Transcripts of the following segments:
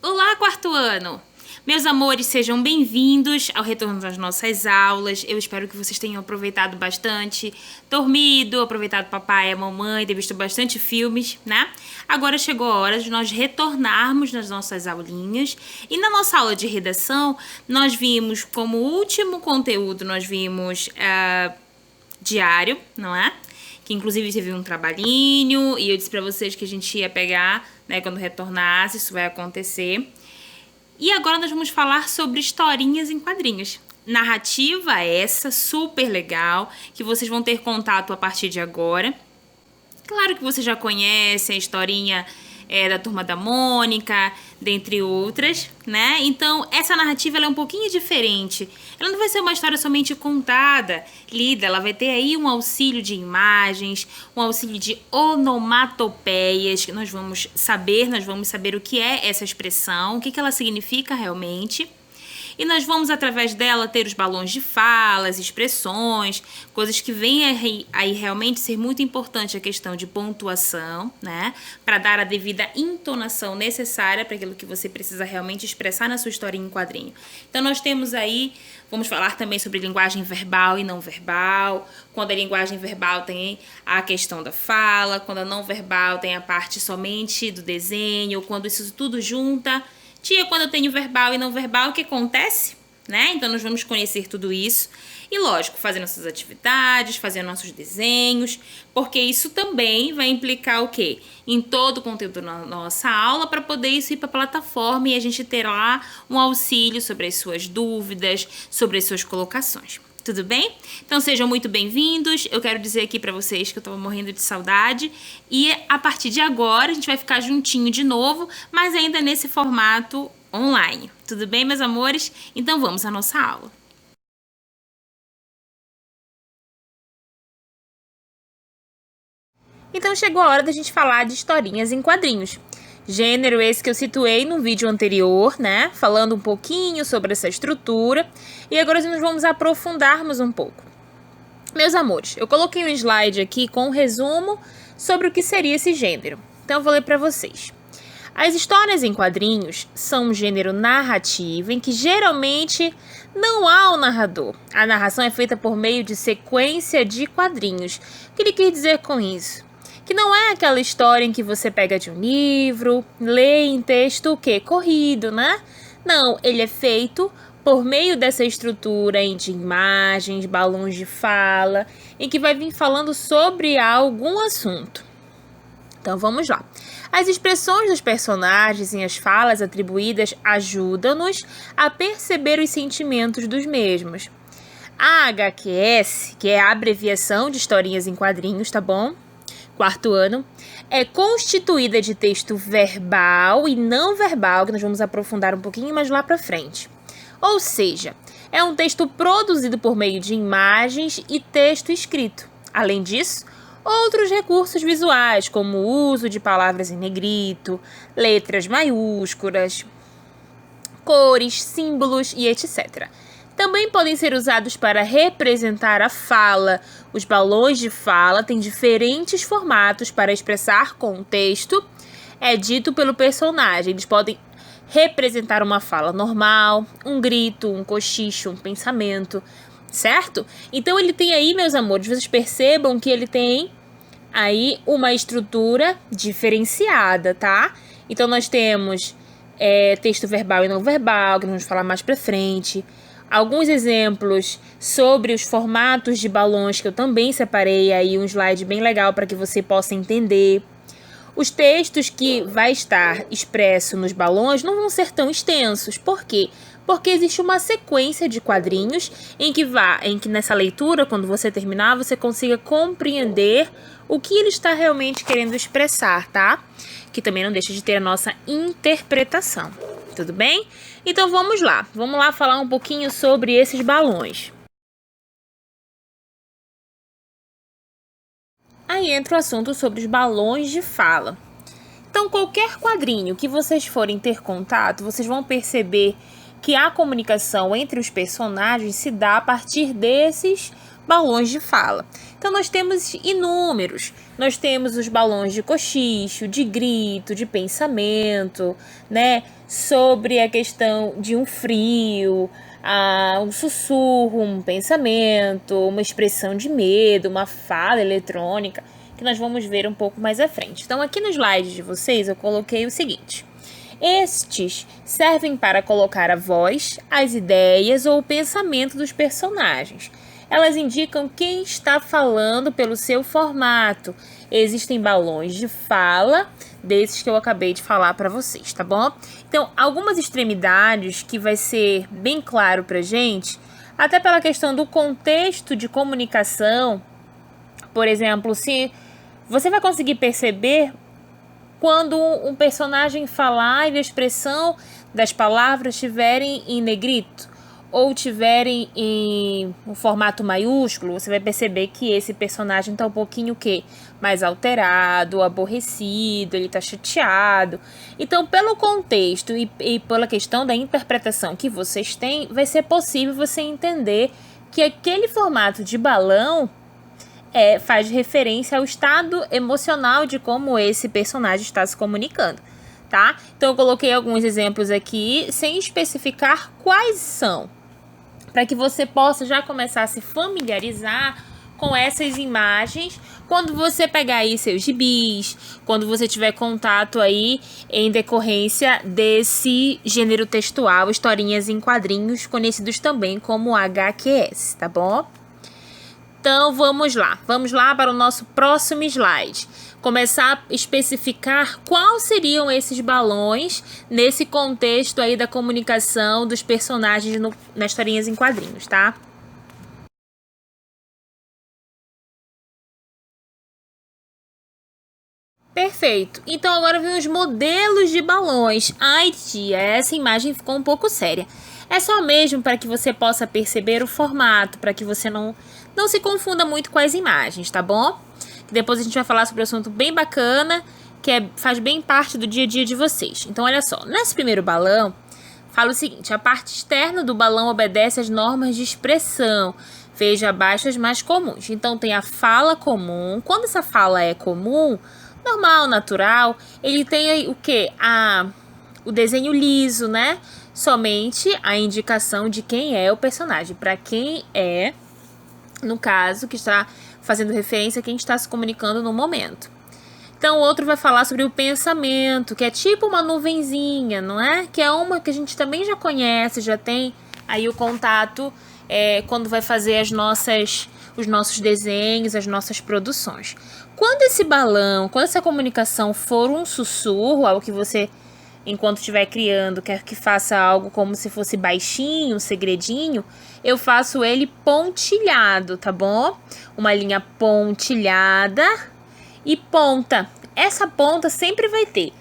Olá, quarto ano! Meus amores, sejam bem-vindos ao retorno das nossas aulas. Eu espero que vocês tenham aproveitado bastante, dormido, aproveitado o papai e a mamãe, ter visto bastante filmes, né? Agora chegou a hora de nós retornarmos nas nossas aulinhas. E na nossa aula de redação, nós vimos como último conteúdo, nós vimos diário, não é? Que inclusive teve um trabalhinho e eu disse pra vocês que a gente ia pegar, né, quando retornasse, isso vai acontecer. E agora nós vamos falar sobre historinhas em quadrinhos. Narrativa essa, super legal, que vocês vão ter contato a partir de agora. Claro que você já conhece a historinha da Turma da Mônica, dentre outras, né? Então, essa narrativa ela é um pouquinho diferente. Ela não vai ser uma história somente contada, lida. Ela vai ter aí um auxílio de imagens, um auxílio de onomatopeias, que nós vamos saber o que é essa expressão, o que ela significa realmente. E nós vamos, através dela, ter os balões de fala, as expressões, coisas que vêm aí realmente ser muito importante a questão de pontuação, né? Para dar a devida entonação necessária para aquilo que você precisa realmente expressar na sua historinha em quadrinho. Então, nós temos aí, vamos falar também sobre linguagem verbal e não verbal. Quando a linguagem verbal tem a questão da fala, quando a não verbal tem a parte somente do desenho, quando isso tudo junta. Tia, quando eu tenho verbal e não verbal, o que acontece? Né? Então, nós vamos conhecer tudo isso. E, lógico, fazendo nossas atividades, fazendo nossos desenhos, porque isso também vai implicar o quê? Em todo o conteúdo da nossa aula, para poder isso ir para a plataforma e a gente ter lá um auxílio sobre as suas dúvidas, sobre as suas colocações. Tudo bem? Então sejam muito bem-vindos. Eu quero dizer aqui pra vocês que eu tava morrendo de saudade. E a partir de agora a gente vai ficar juntinho de novo, mas ainda nesse formato online. Tudo bem, meus amores? Então vamos à nossa aula. Então chegou a hora da gente falar de historinhas em quadrinhos. Gênero esse que eu situei no vídeo anterior, né? Falando um pouquinho sobre essa estrutura. E agora nós vamos aprofundarmos um pouco. Meus amores, eu coloquei um slide aqui com um resumo sobre o que seria esse gênero. Então eu vou ler para vocês. As histórias em quadrinhos são um gênero narrativo em que geralmente não há um narrador. A narração é feita por meio de sequência de quadrinhos. O que ele quer dizer com isso? Que não é aquela história em que você pega de um livro, lê em texto o quê? Corrido, né? Não, ele é feito por meio dessa estrutura de imagens, balões de fala, em que vai vir falando sobre algum assunto. Então vamos lá. As expressões dos personagens e as falas atribuídas ajudam-nos a perceber os sentimentos dos mesmos. A HQS, que é a abreviação de historinhas em quadrinhos, tá bom? Quarto ano, é constituída de texto verbal e não verbal, que nós vamos aprofundar um pouquinho mais lá para frente. Ou seja, é um texto produzido por meio de imagens e texto escrito. Além disso, outros recursos visuais, como o uso de palavras em negrito, letras maiúsculas, cores, símbolos e etc. Também podem ser usados para representar a fala. Os balões de fala têm diferentes formatos para expressar contexto. É dito pelo personagem. Eles podem representar uma fala normal, um grito, um cochicho, um pensamento, certo? Então ele tem aí, meus amores, vocês percebam que ele tem aí uma estrutura diferenciada, tá? Então nós temos texto verbal e não verbal, que nós vamos falar mais pra frente. Alguns exemplos sobre os formatos de balões, que eu também separei aí um slide bem legal para que você possa entender. Os textos que vai estar expresso nos balões não vão ser tão extensos. Por quê? Porque existe uma sequência de quadrinhos em que nessa leitura, quando você terminar, você consiga compreender o que ele está realmente querendo expressar, tá? Que também não deixa de ter a nossa interpretação. Tudo bem? Então vamos lá falar um pouquinho sobre esses balões. Aí entra o assunto sobre os balões de fala. Então qualquer quadrinho que vocês forem ter contato, vocês vão perceber que a comunicação entre os personagens se dá a partir desses balões de fala. Então, nós temos inúmeros. Nós temos os balões de cochicho, de grito, de pensamento, né? Sobre a questão de um frio, um sussurro, um pensamento, uma expressão de medo, uma fala eletrônica, que nós vamos ver um pouco mais à frente. Então, aqui no slide de vocês, eu coloquei o seguinte. Estes servem para colocar a voz, as ideias ou o pensamento dos personagens. Elas indicam quem está falando pelo seu formato. Existem balões de fala, desses que eu acabei de falar para vocês, tá bom? Então, algumas extremidades que vai ser bem claro pra gente, até pela questão do contexto de comunicação. Por exemplo, se você vai conseguir perceber quando um personagem falar e a expressão das palavras estiverem em negrito ou tiverem em um formato maiúsculo, você vai perceber que esse personagem está um pouquinho o quê? Mais alterado, aborrecido, ele está chateado. Então, pelo contexto e pela questão da interpretação que vocês têm, vai ser possível você entender que aquele formato de balão faz referência ao estado emocional de como esse personagem está se comunicando, tá? Então, eu coloquei alguns exemplos aqui, sem especificar quais são, para que você possa já começar a se familiarizar com essas imagens quando você pegar aí seus gibis, quando você tiver contato aí em decorrência desse gênero textual, historinhas em quadrinhos, conhecidos também como HQS, tá bom? Então, vamos lá para o nosso próximo slide. Começar a especificar quais seriam esses balões nesse contexto aí da comunicação dos personagens nas historinhas em quadrinhos, tá? Perfeito. Então, agora vem os modelos de balões. Ai, tia, essa imagem ficou um pouco séria. É só mesmo para que você possa perceber o formato, para que você não se confunda muito com as imagens, tá bom? Depois a gente vai falar sobre um assunto bem bacana, que faz bem parte do dia a dia de vocês. Então, olha só, nesse primeiro balão, fala o seguinte: a parte externa do balão obedece às normas de expressão. Veja abaixo as mais comuns. Então, tem a fala comum. Quando essa fala é comum, normal, natural, ele tem o quê? O desenho liso, né? Somente a indicação de quem é o personagem, para quem é, no caso, que está fazendo referência a quem está se comunicando no momento. Então, o outro vai falar sobre o pensamento, que é tipo uma nuvenzinha, não é? Que é uma que a gente também já conhece, já tem aí o contato quando vai fazer os nossos desenhos, as nossas produções. Quando esse balão, quando essa comunicação for um sussurro, algo que você, enquanto estiver criando, quer que faça algo como se fosse baixinho, um segredinho, eu faço ele pontilhado, tá bom? Uma linha pontilhada e ponta. Essa ponta sempre vai ter.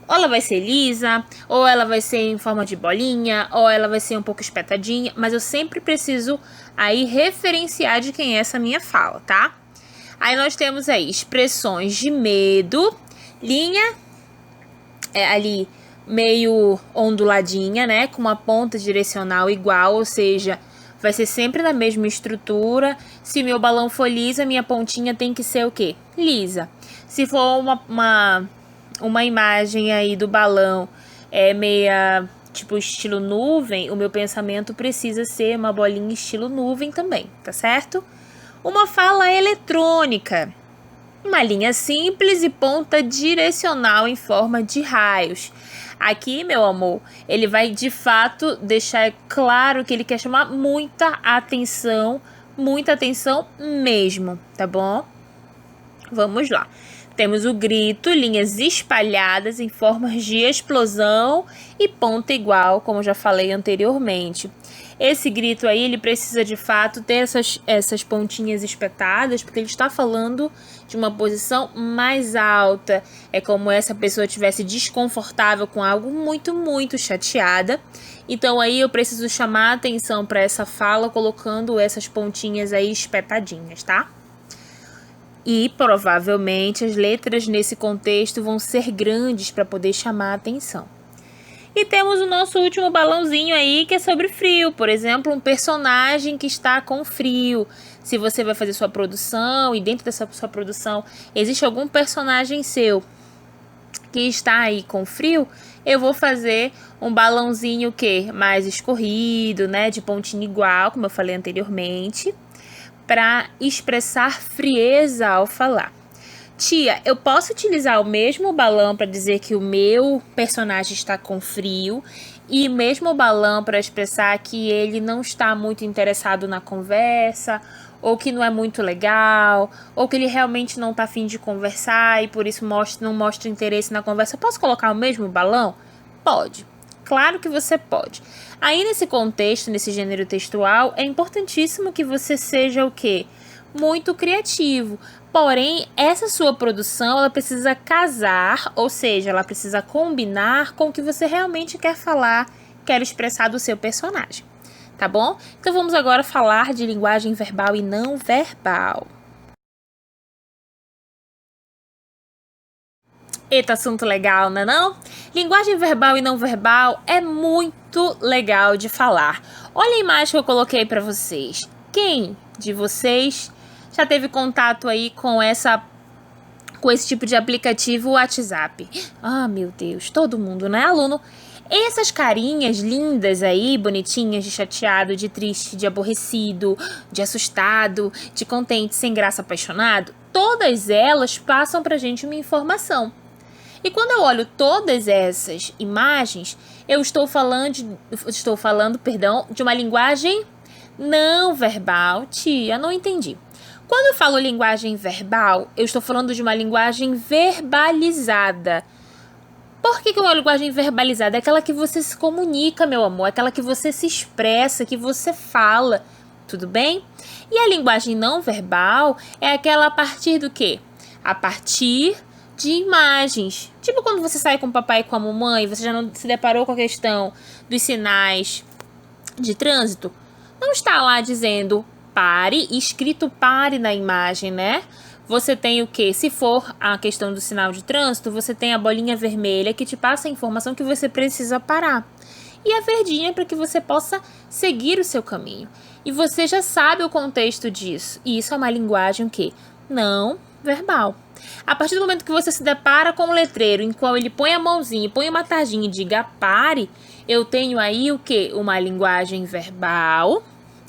Ou ela vai ser lisa, ou ela vai ser em forma de bolinha, ou ela vai ser um pouco espetadinha, mas eu sempre preciso aí referenciar de quem é essa minha fala, tá? Aí nós temos aí expressões de medo, linha ali meio onduladinha, né? Com uma ponta direcional igual, ou seja, vai ser sempre na mesma estrutura. Se meu balão for liso, a minha pontinha tem que ser o quê? Lisa. Se for uma imagem aí do balão meia tipo estilo nuvem, o meu pensamento precisa ser uma bolinha estilo nuvem também, tá certo? Uma fala eletrônica, uma linha simples e ponta direcional em forma de raios. Aqui, meu amor, ele vai de fato deixar claro que ele quer chamar muita atenção mesmo, tá bom? Vamos lá. Temos o grito, linhas espalhadas em formas de explosão e ponta igual, como já falei anteriormente. Esse grito aí, ele precisa de fato ter essas pontinhas espetadas, porque ele está falando de uma posição mais alta. É como essa pessoa estivesse desconfortável com algo, muito, muito chateada. Então aí eu preciso chamar a atenção para essa fala, colocando essas pontinhas aí espetadinhas, tá? E provavelmente as letras nesse contexto vão ser grandes para poder chamar a atenção. E temos o nosso último balãozinho aí, que é sobre frio. Por exemplo, um personagem que está com frio. Se você vai fazer sua produção e dentro dessa sua produção existe algum personagem seu que está aí com frio, eu vou fazer um balãozinho que mais escorrido, né, de pontinho igual, como eu falei anteriormente, para expressar frieza ao falar. Tia, eu posso utilizar o mesmo balão para dizer que o meu personagem está com frio e o mesmo balão para expressar que ele não está muito interessado na conversa, ou que não é muito legal, ou que ele realmente não está afim de conversar e por isso não mostra interesse na conversa. Eu posso colocar o mesmo balão? Pode. Claro que você pode. Aí nesse contexto, nesse gênero textual, é importantíssimo que você seja o quê? Muito criativo. Porém, essa sua produção, ela precisa casar, ou seja, ela precisa combinar com o que você realmente quer falar, quer expressar do seu personagem. Tá bom? Então vamos agora falar de linguagem verbal e não verbal. Eita, assunto legal, não é não? Linguagem verbal e não verbal é muito legal de falar. Olha a imagem que eu coloquei para vocês. Quem de vocês já teve contato aí com esse tipo de aplicativo WhatsApp? Ah, meu Deus, todo mundo, né, aluno? Essas carinhas lindas aí, bonitinhas, de chateado, de triste, de aborrecido, de assustado, de contente, sem graça, apaixonado, todas elas passam pra gente uma informação. E quando eu olho todas essas imagens, eu estou falando, de uma linguagem não verbal. Tia, não entendi. Quando eu falo linguagem verbal, eu estou falando de uma linguagem verbalizada. Por que uma linguagem verbalizada? É aquela que você se comunica, meu amor. É aquela que você se expressa, que você fala. Tudo bem? E a linguagem não verbal é aquela a partir do quê? A partir de imagens. Tipo quando você sai com o papai e com a mamãe, você já não se deparou com a questão dos sinais de trânsito? Não está lá dizendo pare, escrito pare na imagem, né? Você tem o quê? Se for a questão do sinal de trânsito, você tem a bolinha vermelha que te passa a informação que você precisa parar. E a verdinha para que você possa seguir o seu caminho. E você já sabe o contexto disso. E isso é uma linguagem o quê? Não verbal. A partir do momento que você se depara com um letreiro em qual ele põe a mãozinha, põe uma tarjinha e diga pare, eu tenho aí o quê? Uma linguagem verbal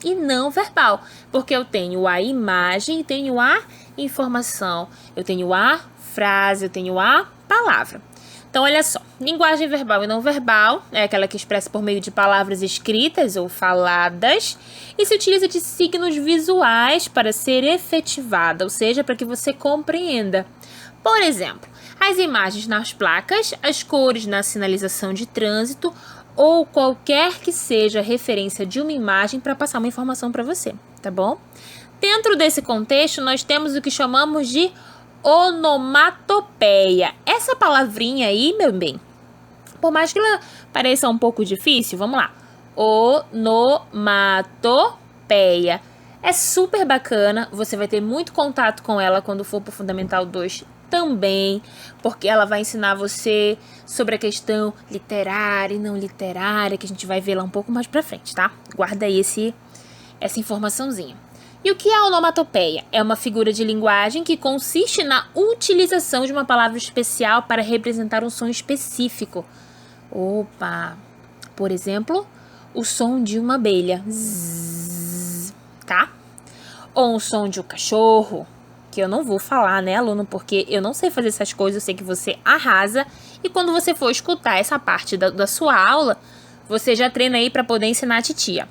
e não verbal, porque eu tenho a imagem e tenho a informação, eu tenho a frase, eu tenho a palavra. Então, olha só, linguagem verbal e não verbal é aquela que expressa por meio de palavras escritas ou faladas e se utiliza de signos visuais para ser efetivada, ou seja, para que você compreenda. Por exemplo, as imagens nas placas, as cores na sinalização de trânsito ou qualquer que seja a referência de uma imagem para passar uma informação para você, tá bom? Dentro desse contexto, nós temos o que chamamos de onomatopeia. Essa palavrinha aí, meu bem, por mais que ela pareça um pouco difícil, vamos lá. Onomatopeia. É super bacana, você vai ter muito contato com ela quando for para o Fundamental 2 também, porque ela vai ensinar você sobre a questão literária e não literária, que a gente vai ver lá um pouco mais pra frente, tá? Guarda aí essa informaçãozinha. E o que é a onomatopeia? É uma figura de linguagem que consiste na utilização de uma palavra especial para representar um som específico. Opa! Por exemplo, o som de uma abelha. Zzz, tá? Ou o som de um cachorro, que eu não vou falar, né, aluno? Porque eu não sei fazer essas coisas, eu sei que você arrasa. E quando você for escutar essa parte da sua aula, você já treina aí para poder ensinar a titia.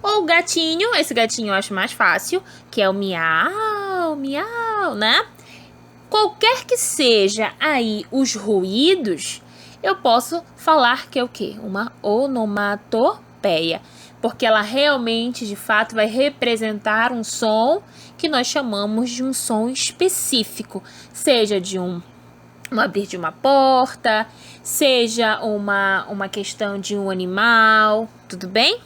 Ou o gatinho, esse gatinho eu acho mais fácil, que é o miau, miau, né? Qualquer que seja aí os ruídos, eu posso falar que é o quê? Uma onomatopeia. Porque ela realmente, de fato, vai representar um som que nós chamamos de um som específico. Seja de um abrir de uma porta, seja uma questão de um animal, tudo bem?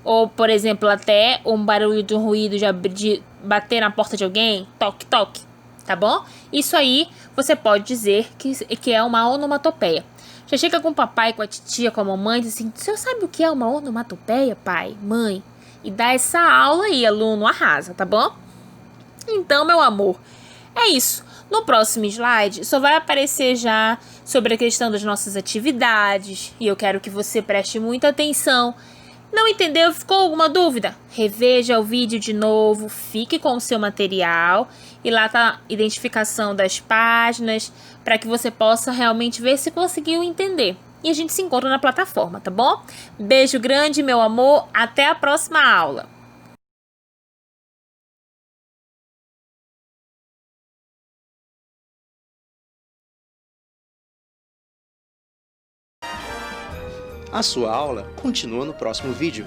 Ou, por exemplo, até um barulho de um ruído de bater na porta de alguém, toque, toque, tá bom? Isso aí você pode dizer que é uma onomatopeia. Já chega com o papai, com a titia, com a mamãe, diz assim: o senhor sabe o que é uma onomatopeia, pai, mãe? E dá essa aula aí, aluno, arrasa, tá bom? Então, meu amor, é isso. No próximo slide, só vai aparecer já sobre a questão das nossas atividades. E eu quero que você preste muita atenção. Não entendeu? Ficou alguma dúvida? Reveja o vídeo de novo, fique com o seu material. E lá tá a identificação das páginas, para que você possa realmente ver se conseguiu entender. E a gente se encontra na plataforma, tá bom? Beijo grande, meu amor. Até a próxima aula. A sua aula continua no próximo vídeo.